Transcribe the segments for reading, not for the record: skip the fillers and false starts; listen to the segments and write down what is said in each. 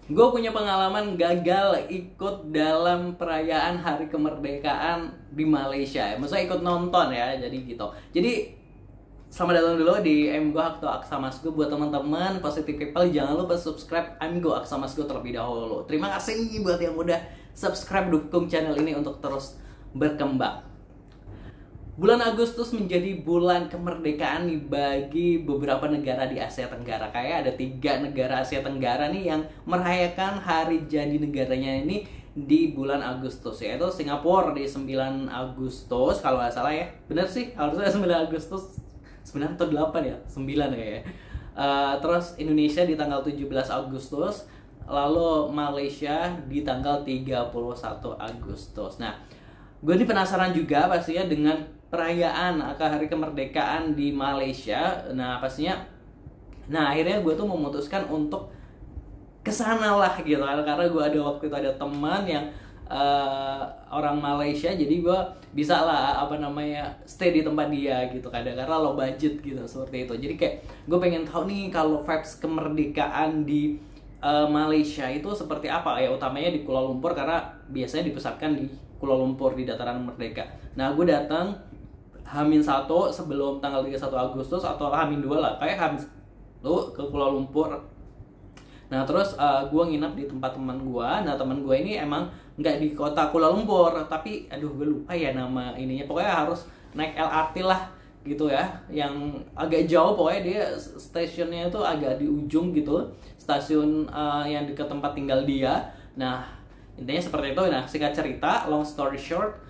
Gue punya pengalaman gagal ikut dalam perayaan Hari Kemerdekaan di Malaysia. Maksudnya ikut nonton ya, jadi gitu. Jadi selamat datang dulu di MGO atau Aksa Masgo. Buat teman-teman positive people, jangan lupa subscribe MGO Aksa Masgo terlebih dahulu. Terima kasih nih buat yang udah subscribe, dukung channel ini untuk terus berkembang. Bulan Agustus menjadi bulan kemerdekaan nih bagi beberapa negara di Asia Tenggara. Kayak ada 3 negara Asia Tenggara nih yang merayakan hari jadi negaranya ini di bulan Agustus, yaitu Singapura di 9 Agustus kalau nggak salah ya. Bener sih, harusnya 9 Agustus, 9 atau 8 ya? 9 kayaknya. Terus Indonesia di tanggal 17 Agustus, lalu Malaysia di tanggal 31 Agustus. Nah, gue ini penasaran juga pastinya dengan perayaan Hari Kemerdekaan di Malaysia. Nah pastinya, akhirnya gue tuh memutuskan untuk kesana lah gitu kan, karena gue waktu itu ada teman yang orang Malaysia, jadi gue bisa lah stay di tempat dia gitu kan, karena low budget gitu seperti itu. Jadi kayak gue pengen tahu nih kalau vibes kemerdekaan di Malaysia itu seperti apa ya, utamanya di Kuala Lumpur karena biasanya dipusatkan di Kuala Lumpur di Dataran Merdeka. Nah gue datang H-1 sebelum tanggal 31 Agustus atau H-2 lah, kayak H-1 ke Kuala Lumpur. Nah terus gue nginap di tempat teman gue. Nah teman gue ini emang nggak di kota Kuala Lumpur, tapi aduh gue lupa ya nama ininya. Pokoknya harus naik LRT lah gitu ya, yang agak jauh. Pokoknya dia stasiunnya itu agak di ujung gitu, stasiun yang dekat tempat tinggal dia. Nah intinya seperti itu. Nah singkat cerita, long story short,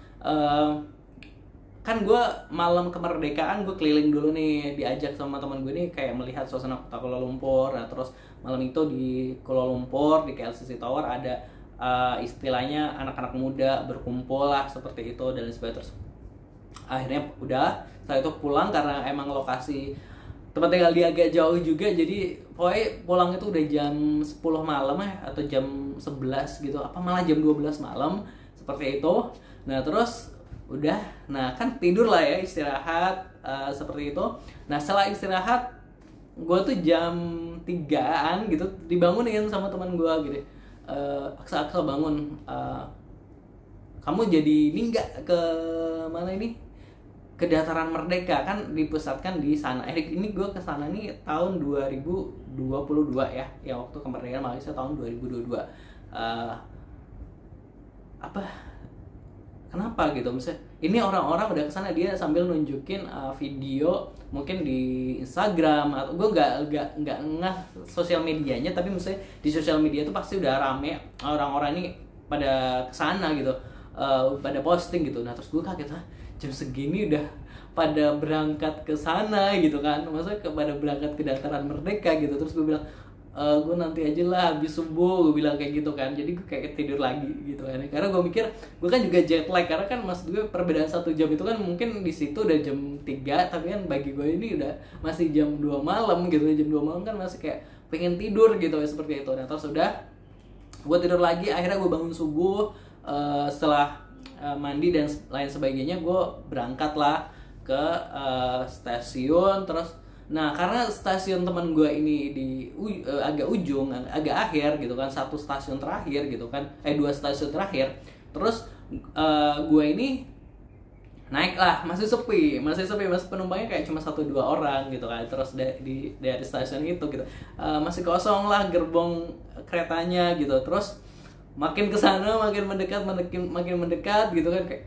kan gue malam kemerdekaan gue keliling dulu nih, diajak sama teman gue nih kayak melihat suasana kota Kuala Lumpur. Nah terus malam itu di Kuala Lumpur di KLCC Tower ada istilahnya anak-anak muda berkumpul lah seperti itu dan sebagainya. Terus akhirnya udah setelah itu pulang karena emang lokasi tempat tinggal dia agak jauh juga, jadi pokoknya pulang itu udah jam 10 malam ya, atau jam 11 gitu, apa malah jam 12 malam seperti itu. Nah terus udah, nah kan tidur lah ya, istirahat seperti itu. Nah setelah istirahat gue tuh jam 3-an gitu dibangunin sama teman gue gitu, Aksa bangun, kamu jadi ini nggak ke mana ini, ke Dataran Merdeka kan dipusatkan di sana. Ini gue kesana nih tahun 2022 ya, waktu kemerdekaan Malaysia tahun 2022. Kenapa gitu, misalnya ini orang-orang udah kesana, dia sambil nunjukin video mungkin di Instagram, atau gue nggak ngeh sosial medianya, tapi misalnya di sosial media tuh pasti udah rame orang-orang ini pada kesana gitu, pada posting gitu. Nah terus gue kaget, jam segini udah pada berangkat ke sana gitu kan, maksudnya pada berangkat ke Dataran Merdeka gitu. Terus gue bilang, gue nanti aja lah habis subuh, gue bilang kayak gitu kan. Jadi gue kayak tidur lagi gitu kan, karena gue mikir gue kan juga jet lag, karena kan maksud gue perbedaan 1 jam itu kan mungkin di situ udah jam 3, tapi kan bagi gue ini udah masih jam 2 malam gitu. Jam 2 malam kan masih kayak pengen tidur gitu ya, seperti itu. Nah terus udah gue tidur lagi, akhirnya gue bangun subuh, setelah mandi dan lain sebagainya, gue berangkat lah ke stasiun. Terus nah karena stasiun teman gue ini di agak ujung, agak akhir gitu kan, 1 stasiun terakhir gitu kan, 2 stasiun terakhir. Terus gue ini naik lah, masih sepi, masih penumpangnya kayak cuma 1-2 orang gitu kan. Terus dari stasiun itu gitu, masih kosong lah gerbong keretanya gitu. Terus makin kesana makin mendekat gitu kan, kayak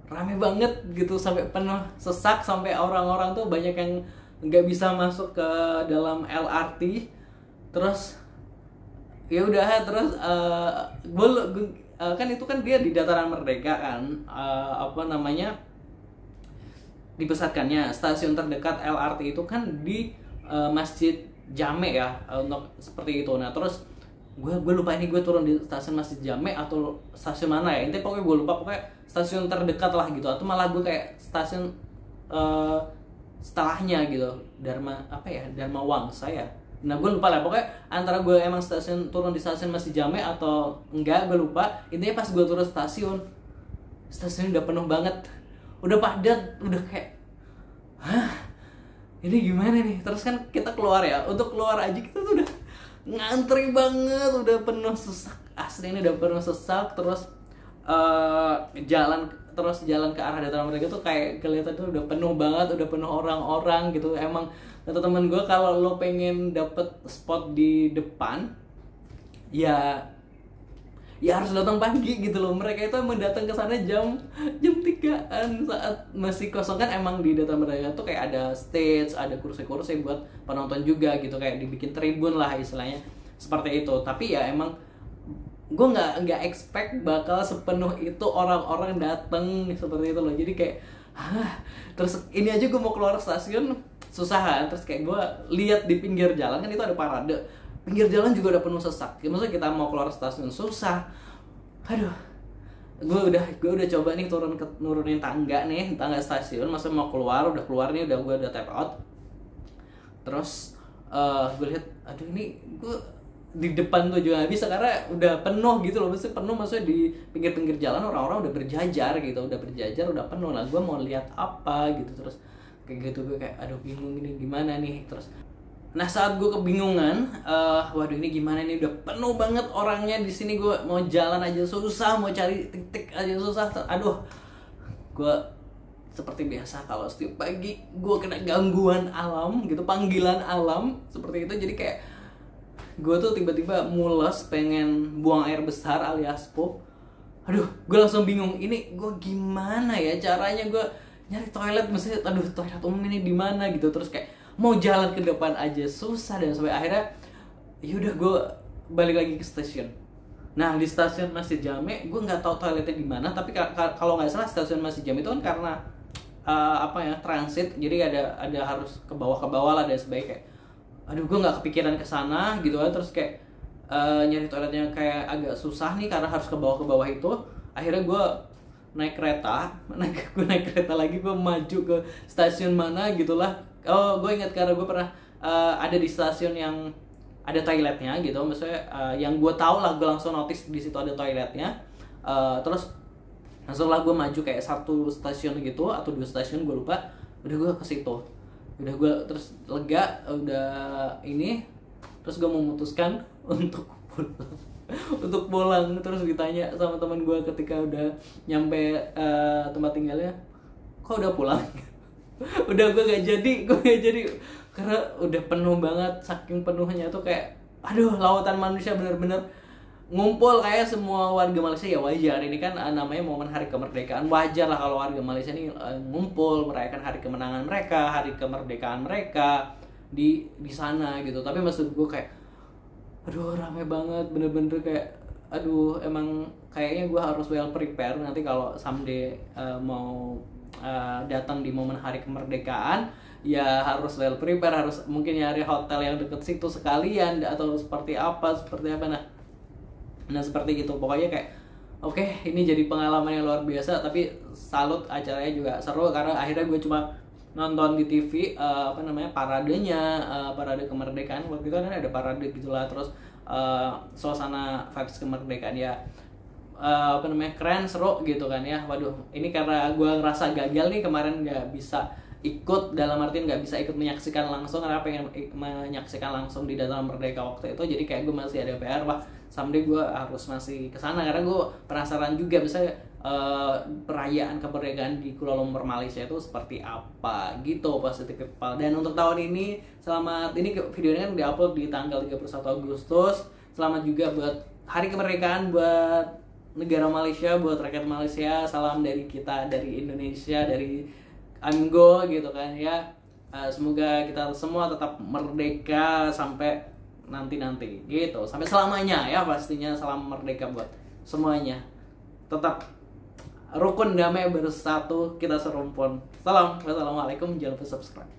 rame banget gitu, sampai penuh, sesak, sampai orang-orang tuh banyak yang nggak bisa masuk ke dalam LRT. Terus ya udah, terus kan itu kan dia di Dataran Merdeka kan, dipusatkannya stasiun terdekat LRT itu kan di Masjid Jame ya, untuk seperti itu. Nah terus gue lupa ini gue turun di stasiun Masjid Jame atau stasiun mana ya, intinya pokoknya gue lupa, pokoknya stasiun terdekat lah gitu, atau malah gue kayak stasiun setelahnya gitu, Dharma Wangsa ya. Nah gue lupa lah, pokoknya antara gue emang turun di stasiun Masjid Jame atau enggak, gue lupa. Intinya pas gue turun stasiun udah penuh banget, udah padat, udah kayak ini gimana nih. Terus kan kita keluar ya, untuk keluar aja kita tuh udah ngantri banget, udah penuh sesak, asli ini udah penuh sesak. Terus jalan ke arah Dataran Merdeka tuh kayak kelihatan tuh udah penuh banget, udah penuh orang-orang gitu. Emang kata temen gue, kalau lo pengen dapet spot di depan ya harus datang pagi gitu loh. Mereka itu emang datang ke sana jam 3-an saat masih kosong kan. Emang di Dataran Merdeka tuh kayak ada stage, ada kursi-kursi buat penonton juga gitu, kayak dibikin tribun lah istilahnya seperti itu. Tapi ya emang gue nggak expect bakal sepenuh itu orang-orang datang seperti itu loh. Jadi kayak terus ini aja gue mau keluar stasiun susah kan. Terus kayak gue lihat di pinggir jalan kan itu ada parade, pinggir jalan juga udah penuh sesak. Maksudnya kita mau keluar stasiun susah. Aduh, gue udah coba nih nurunin tangga stasiun. Maksudnya mau keluar, udah keluar nih, gue udah tap out. Terus gue lihat, aduh ini gue di depan tuh juga gak bisa karena udah penuh gitu loh. Maksudnya di pinggir-pinggir jalan orang-orang udah berjajar gitu, udah penuh lah. Gue mau lihat apa gitu. Terus kayak gitu gue kayak aduh bingung ini gimana nih. Terus nah saat gue kebingungan, waduh ini gimana nih, udah penuh banget orangnya di sini. Gue mau jalan aja susah, mau cari titik aja susah. Aduh, gue seperti biasa kalau setiap pagi gue kena gangguan alam gitu, panggilan alam seperti itu. Jadi kayak gue tuh tiba-tiba mules, pengen buang air besar alias pup. Aduh, gue langsung bingung, ini gue gimana ya caranya gue nyari toilet, maksudnya aduh toilet umum ini di mana gitu. Terus kayak mau jalan ke depan aja susah, dan sampai akhirnya yaudah gue balik lagi ke stasiun. Nah di stasiun Masjid Jami gue nggak tahu toiletnya di mana, tapi kalau nggak salah stasiun Masjid Jami itu kan karena transit, jadi ada harus ke bawah lah, dan sebaiknya kayak aduh gue nggak kepikiran ke sana gitu kan. Terus kayak nyari toiletnya kayak agak susah nih karena harus ke bawah itu. Akhirnya gue naik kereta lagi, gue maju ke stasiun mana gitulah. Oh, gue ingat karena gue pernah ada di stasiun yang ada toiletnya gitu. Maksudnya yang gue tahu lah, gue langsung notice di situ ada toiletnya. Terus langsung lah gue maju kayak 1 stasiun gitu atau 2 stasiun gue lupa. Udah gue ke situ. Udah gue terus lega, udah ini. Terus gue memutuskan untuk pulang. Terus ditanya sama teman gue ketika udah nyampe tempat tinggalnya, kok udah pulang? Udah gue gak jadi karena udah penuh banget. Saking penuhnya tuh kayak aduh, lautan manusia bener-bener ngumpul. Kayak semua warga Malaysia ya wajar, ini kan namanya momen hari kemerdekaan, wajar lah kalau warga Malaysia ini ngumpul merayakan hari kemenangan mereka, hari kemerdekaan mereka di sana gitu. Tapi maksud gue kayak aduh rame banget, bener-bener kayak aduh emang kayaknya gue harus well prepare nanti kalau someday mau datang di momen hari kemerdekaan. Ya harus well prepare, harus mungkin nyari hotel yang deket situ sekalian atau seperti apa nah seperti gitu. Pokoknya kayak oke, ini jadi pengalaman yang luar biasa. Tapi salut, acaranya juga seru karena akhirnya gue cuma nonton di TV paradenya, parade kemerdekaan. Waktu itu kan ada parade gitulah. Terus suasana vibes kemerdekaan ya keren, seru gitu kan ya. Waduh, ini karena gue ngerasa gagal nih kemarin nggak bisa ikut, dalam artian nggak bisa ikut menyaksikan langsung karena pengen menyaksikan langsung di Dataran Merdeka waktu itu. Jadi kayak gue masih ada PR, wah someday gue harus masih kesana karena gue penasaran juga misalnya perayaan kemerdekaan di Kuala Lumpur Malaysia itu seperti apa gitu, Positive People. Dan untuk tahun ini, selamat, ini video ini kan diupload di tanggal 31 Agustus. Selamat juga buat hari kemerdekaan buat negara Malaysia, buat rakyat Malaysia. Salam dari kita, dari Indonesia, dari Amgo gitu kan ya. Semoga kita semua tetap merdeka sampai nanti gitu, sampai selamanya ya pastinya. Salam merdeka buat semuanya. Tetap rukun, damai, bersatu, kita serumpun. Salam, wassalamualaikum, jangan lupa subscribe.